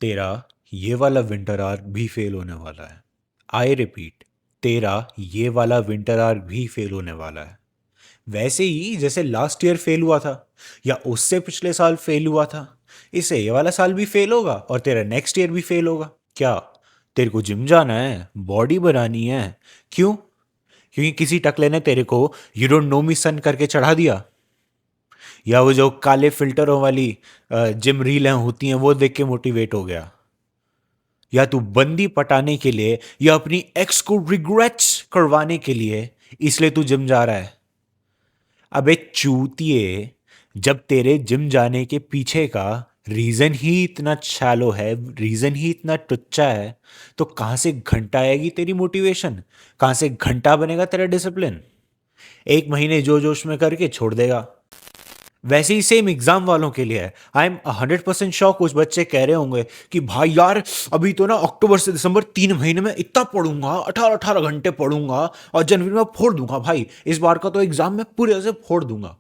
तेरा ये वाला विंटर आर्क भी फेल होने वाला है। आई रिपीट, तेरा ये वाला विंटर आर्क भी फेल होने वाला है। वैसे ही जैसे लास्ट ईयर फेल हुआ था या उससे पिछले साल फेल हुआ था, इससे ये वाला साल भी फेल होगा और तेरा नेक्स्ट ईयर भी फेल होगा। क्या तेरे को जिम जाना है, बॉडी बनानी है? क्यों? क्योंकि किसी टकले ने तेरे को यू डोंट नो मी सन करके चढ़ा दिया, या वो जो काले फिल्टरों वाली जिम रीलें होती हैं वो देख के मोटिवेट हो गया, या तू बंदी पटाने के लिए या अपनी एक्स को रिग्रेट्स करवाने के लिए इसलिए तू जिम जा रहा है? अबे चूतिए, जब तेरे जिम जाने के पीछे का रीजन ही इतना शैलो है, रीजन ही इतना टुच्चा है, तो कहां से घंटा आएगी तेरी मोटिवेशन? कहां से घंटा बनेगा तेरा डिसिप्लिन? एक महीने जो जोश में करके छोड़ देगा। वैसे ही सेम एग्जाम वालों के लिए है। आई एम 100% श्योर कुछ बच्चे कह रहे होंगे कि भाई यार, अभी तो ना अक्टूबर से दिसंबर 3 महीने में इतना पढ़ूंगा, 18-18 घंटे पढ़ूंगा और जनवरी में फोड़ दूंगा। भाई इस बार का तो एग्जाम में पूरे से फोड़ दूंगा।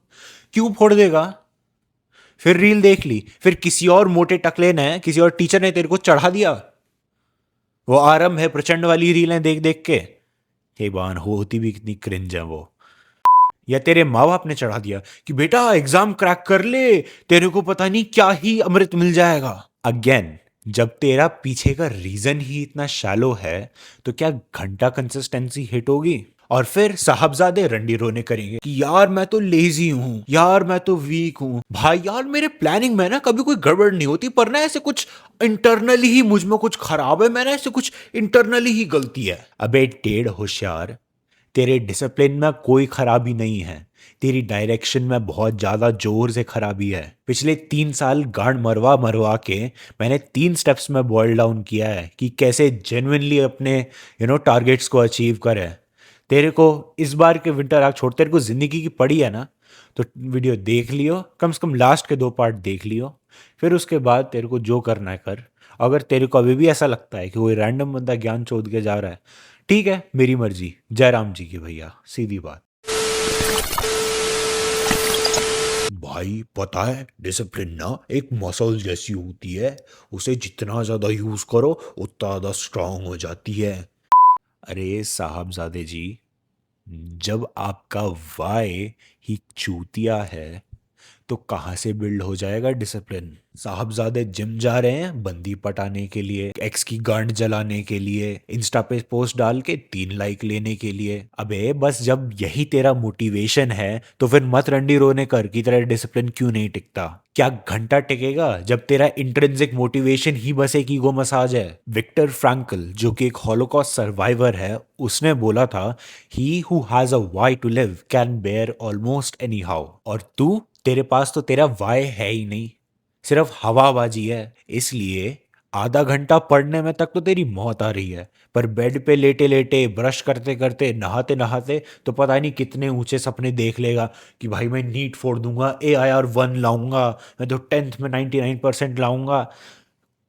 क्यों फोड़ देगा? फिर रील देख ली, फिर किसी और मोटे टकले ने, किसी और टीचर ने तेरे को चढ़ा दिया। वो आरंभ है प्रचंड वाली रीलें देख देख के। हे बान, होती भी कितनी क्रिंज है वो। या तेरे माँ बाप ने चढ़ा दिया कि बेटा एग्जाम क्रैक कर ले, तेरे को पता नहीं क्या ही अमृत मिल जाएगा। अगेन, जब तेरा पीछे का रीजन ही इतना शैलो है, तो क्या घंटा कंसिस्टेंसी हिट होगी? और फिर साहबजादे रंडी रोने करेंगे कि यार मैं तो लेजी हूं, यार मैं तो वीक हूं। भाई यार, मेरे प्लानिंग में ना कभी कोई गड़बड़ नहीं होती, पर ना ऐसे कुछ इंटरनली ही मुझ में कुछ खराब है, मैंने ऐसे कुछ इंटरनली ही गलती है। अबे टेढ़ होशियार, तेरे डिसिप्लिन में कोई खराबी नहीं है, तेरी डायरेक्शन में बहुत ज़्यादा जोर से खराबी है। पिछले 3 साल गांड मरवा मरवा के मैंने 3 स्टेप्स में बॉयल डाउन किया है कि कैसे जेन्युइनली अपने टारगेट्स को अचीव करें। तेरे को इस बार के विंटर आग छोड़, तेरे को ज़िंदगी की पड़ी है ना, तो वीडियो देख लियो, कम से कम लास्ट के 2 पार्ट देख लियो। फिर उसके बाद तेरे को जो करना है कर। अगर तेरे को अभी भी ऐसा लगता है कि कोई रैंडम बंदा ज्ञान चोद के जा रहा है, ठीक है, मेरी मर्जी, जयराम जी की भैया, सीधी बात। भाई पता है, डिसिप्लिन ना एक मसल जैसी होती है, उसे जितना ज्यादा यूज करो उतना ज्यादा स्ट्रांग हो जाती है। अरे साहबजादे जी, जब आपका वाई ही चूतिया है, तो कहाँ से बिल्ड हो जाएगा डिसिप्लिन? साहबजादे जिम जा रहे हैं बंदी पटाने के लिए, एक्स की गांड जलाने के लिए, इंस्टा पे पोस्ट डाल के 3 लाइक लेने के लिए। अबे बस जब यही तेरा मोटिवेशन है, तो फिर मत रंडी रोने कर कि तेरा डिसिप्लिन क्यों नहीं टिकता। क्या घंटा टिकेगा जब तेरा इंट्रिंसिक मोटिवेशन ही बस एक ईगो मसाज है? विक्टर फ्रैंकल, जो कि एक हॉलोकॉस्ट सर्वाइवर है, उसने बोला था, he who has a why to live can bear almost any how. और तू, तेरे पास तो तेरा वाई है ही नहीं, सिर्फ हवाबाजी है। इसलिए आधा घंटा पढ़ने में तक तो तेरी मौत आ रही है, पर बेड पे लेटे लेटे, ब्रश करते करते, नहाते नहाते तो पता नहीं कितने ऊंचे सपने देख लेगा कि भाई मैं नीट फोड़ दूंगा, AIR 1 लाऊंगा, मैं तो 10th में 99% लाऊंगा।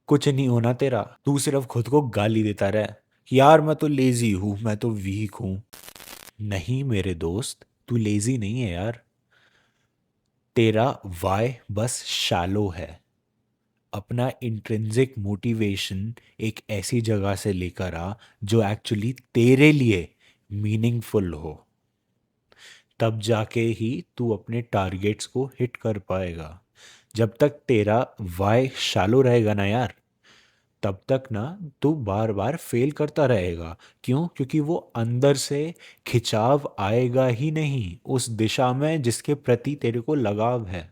कुछ नहीं होना तेरा, तू सिर्फ खुद को गाली देता रहे कि यार मैं तो लेजी हूं, मैं तो वीक हूं। नहीं मेरे दोस्त, तू लेजी नहीं है यार, तेरा वाई बस शैलो है। अपना इंट्रिंसिक मोटिवेशन एक ऐसी जगह से लेकर आ जो एक्चुअली तेरे लिए मीनिंगफुल हो, तब जाके ही तू अपने टारगेट्स को हिट कर पाएगा। जब तक तेरा वाई शैलो रहेगा ना यार, तब तक ना तू बार बार फेल करता रहेगा। क्यों? क्योंकि वो अंदर से खिंचाव आएगा ही नहीं उस दिशा में जिसके प्रति तेरे को लगाव है।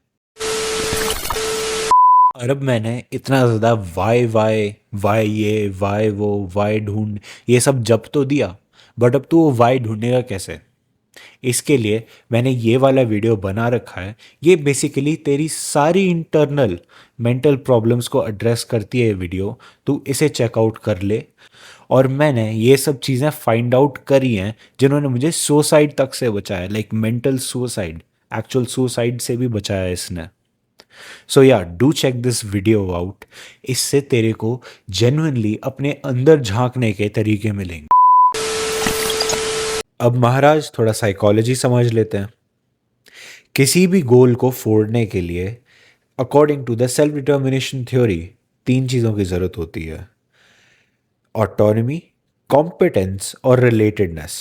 और अब मैंने इतना ज़्यादा वाई वाई वाई ये वाई वो वाई ढूंढ ये सब जब तो दिया, बट अब तो वो वाई ढूंढेगा कैसे? इसके लिए मैंने ये वाला वीडियो बना रखा है। ये बेसिकली तेरी सारी इंटरनल मेंटल प्रॉब्लम्स को एड्रेस करती है ये वीडियो। तू इसे चेकआउट कर ले। और मैंने ये सब चीज़ें फाइंड आउट करी हैं जिन्होंने मुझे सुसाइड तक से बचाया, like mental suicide, actual suicide से भी बचाया इसने। So yeah do check this video out. इससे तेरे को जेन्युइनली अपने अंदर झांकने के तरीके मिलेंगे। अब महाराज थोड़ा साइकोलॉजी समझ लेते हैं। किसी भी गोल को फोड़ने के लिए, according to the self determination theory, तीन चीज़ों की ज़रूरत होती है: ऑटोनॉमी, कॉम्पिटेंस और रिलेटेडनेस।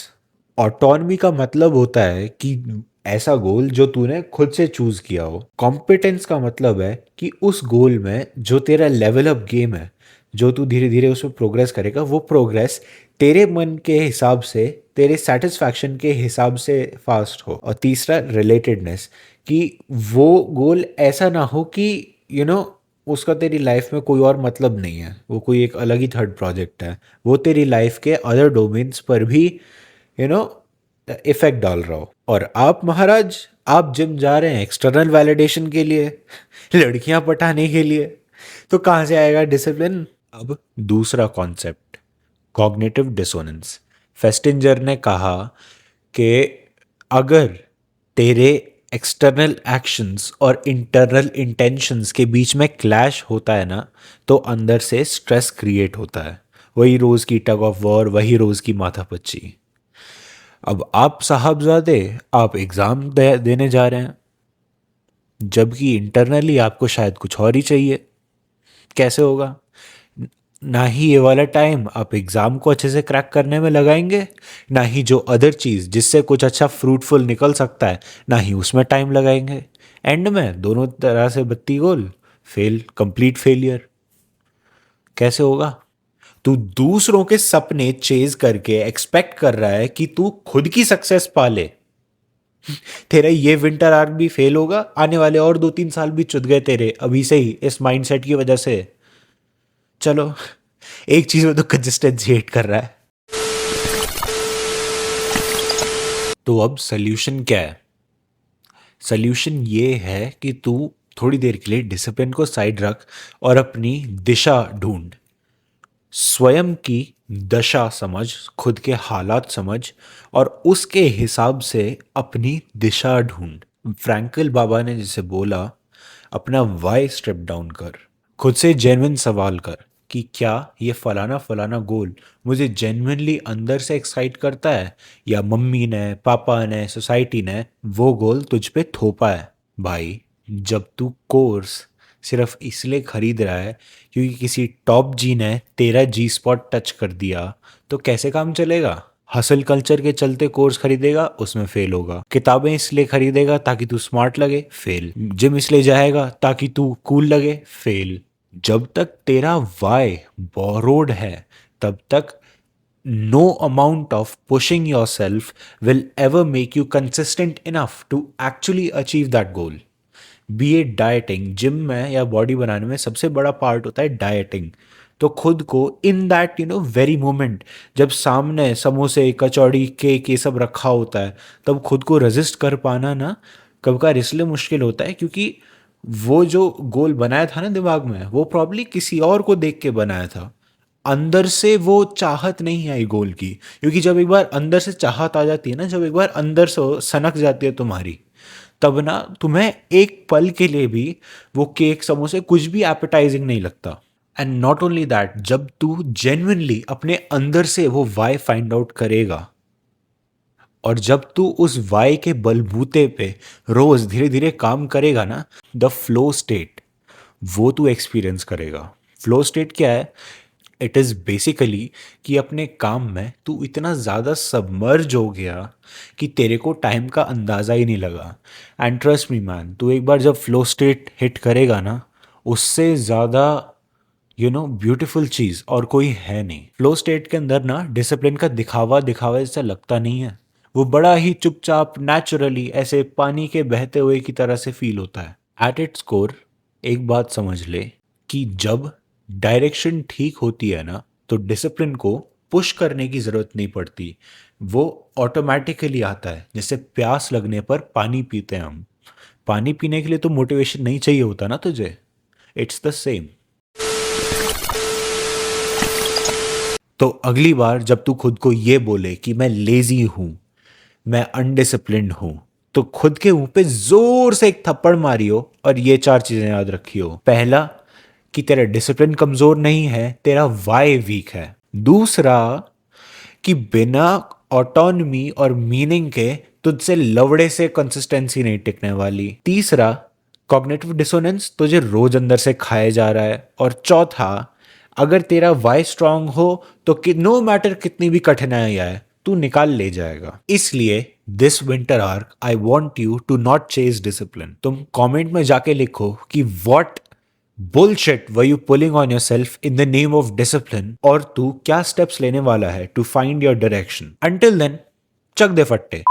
ऑटोनॉमी का मतलब होता है कि ऐसा गोल जो तूने खुद से चूज किया हो। कॉम्पिटेंस का मतलब है कि उस गोल में जो तेरा लेवल अप गेम है, जो तू धीरे धीरे उसमें प्रोग्रेस करेगा, वो प्रोग्रेस तेरे मन के हिसाब से, तेरे सेटिस्फैक्शन के हिसाब से फास्ट हो। और तीसरा रिलेटेडनेस, कि वो गोल ऐसा ना हो कि यू नो उसका तेरी लाइफ में कोई और मतलब नहीं है, वो कोई एक अलग ही थर्ड प्रोजेक्ट है, वो तेरी लाइफ के अदर डोमेन्स पर भी यू नो इफेक्ट डाल रहा हो। और आप महाराज, आप जिम जा रहे हैं एक्सटर्नल वैलिडेशन के लिए, लड़कियां पटाने के लिए, तो कहाँ से आएगा डिसिप्लिन? अब दूसरा कॉन्सेप्ट, कॉग्निटिव डिसोनेंस। फेस्टिंजर ने कहा कि अगर तेरे एक्सटर्नल एक्शंस और इंटरनल इंटेंशंस के बीच में क्लैश होता है ना, तो अंदर से स्ट्रेस क्रिएट होता है। वही रोज की टग ऑफ वॉर, वही रोज की माथापच्ची। अब आप साहबजादे, आप एग्जाम देने जा रहे हैं, जबकि इंटरनली आपको शायद कुछ और ही चाहिए। कैसे होगा? ना ही ये वाला टाइम आप एग्ज़ाम को अच्छे से क्रैक करने में लगाएंगे, ना ही जो अदर चीज़ जिससे कुछ अच्छा फ्रूटफुल निकल सकता है, ना ही उसमें टाइम लगाएंगे। एंड में दोनों तरह से बत्ती गोल, फेल, कंप्लीट फेलियर। कैसे होगा? तू दूसरों के सपने चेज करके एक्सपेक्ट कर रहा है कि तू खुद की सक्सेस पा ले। तेरा ये विंटर आर्क भी फेल होगा, आने वाले और 2-3 साल भी चुद गए तेरे अभी से ही इस माइंडसेट की वजह से। चलो, एक चीज में तो कंसिस्टेंसी हेट कर रहा है। तो अब सोल्यूशन क्या है? सोल्यूशन ये है कि तू थोड़ी देर के लिए डिसिप्लिन को साइड रख और अपनी दिशा ढूंढ। स्वयं की दशा समझ, खुद के हालात समझ और उसके हिसाब से अपनी दिशा ढूंढ। फ्रैंकल बाबा ने जिसे बोला, अपना वाई स्ट्रिप डाउन कर, खुद से जेन्युइन सवाल कर कि क्या ये फलाना फलाना गोल मुझे जेन्युइनली अंदर से एक्साइट करता है, या मम्मी ने, पापा ने, सोसाइटी ने वो गोल तुझ पे थोपा है। भाई, जब तू कोर्स सिर्फ इसलिए खरीद रहा है क्योंकि किसी टॉप जी ने तेरा जी स्पॉट टच कर दिया, तो कैसे काम चलेगा? हसल कल्चर के चलते कोर्स खरीदेगा, उसमें फेल होगा। किताबें इसलिए खरीदेगा ताकि तू स्मार्ट लगे, फेल। जिम इसलिए जाएगा ताकि तू कूल लगे, फेल। जब तक तेरा वाई बोरोड है, तब तक no amount of pushing yourself will ever make you consistent enough to actually achieve that goal. Be a dieting, gym में या बॉडी बनाने में सबसे बड़ा पार्ट होता है डाइटिंग। तो खुद को इन दैट वेरी मोमेंट, जब सामने समोसे, कचौड़ी, केक ये सब रखा होता है, तब खुद को रेजिस्ट कर पाना ना कब का इसलिए मुश्किल होता है क्योंकि वो जो गोल बनाया था ना दिमाग में, वो प्रॉब्ली किसी और को देख के बनाया था। अंदर से वो चाहत नहीं आई गोल की, क्योंकि जब एक बार अंदर से चाहत आ जाती है ना, जब एक बार अंदर से सनक जाती है तुम्हारी, तब ना तुम्हें एक पल के लिए भी वो केक, समोसे, कुछ भी एपेटाइजिंग नहीं लगता। एंड नॉट ओनली दैट, जब तू जेन्युइनली अपने अंदर से वो वाई फाइंड आउट करेगा और जब तू उस वाई के बलबूते पे रोज धीरे धीरे काम करेगा ना, द फ्लो स्टेट, वो तू एक्सपीरियंस करेगा। फ्लो स्टेट क्या है? इट इज़ बेसिकली कि अपने काम में तू इतना ज़्यादा सबमर्ज हो गया कि तेरे को टाइम का अंदाज़ा ही नहीं लगा। एंड ट्रस्ट मी मैन, तू एक बार जब फ्लो स्टेट हिट करेगा ना, उससे ज़्यादा ब्यूटीफुल चीज़ और कोई है नहीं। फ्लो स्टेट के अंदर ना डिसिप्लिन का दिखावा दिखावा जैसा लगता नहीं है, वो बड़ा ही चुपचाप नेचुरली ऐसे पानी के बहते हुए की तरह से फील होता है। एट इट्स कोर, एक बात समझ ले कि जब डायरेक्शन ठीक होती है ना, तो डिसिप्लिन को पुश करने की ज़रूरत नहीं पड़ती, वो ऑटोमेटिकली आता है। जैसे प्यास लगने पर पानी पीते हैं हम, पानी पीने के लिए तो मोटिवेशन नहीं चाहिए होता ना तुझे। It's the same. तो अगली बार जब तू खुद को ये बोले कि मैं लेजी हूं, मैं अनडिसिप्लिन्ड हूं, तो खुद के मुंह पे जोर से एक थप्पड़ मारियो और ये 4 चीजें याद रखियो। पहला, कि तेरा डिसिप्लिन कमजोर नहीं है, तेरा वाई वीक है। दूसरा, कि बिना ऑटोनॉमी और मीनिंग के तुझसे लवड़े से कंसिस्टेंसी नहीं टिकने वाली। तीसरा, कॉग्निटिव डिसोनेंस तुझे रोज अंदर से खाया जा रहा है। और चौथा, अगर तेरा वाई स्ट्रांग हो तो कि नो मैटर कितनी भी कठिनाई आए तू निकाल ले जाएगा। इसलिए this winter arc I want you to not chase discipline. तुम कमेंट में जाके लिखो कि what bullshit were you pulling on yourself in the name of discipline, और तू क्या स्टेप्स लेने वाला है to find your direction. Until then, चक दे फट्टे।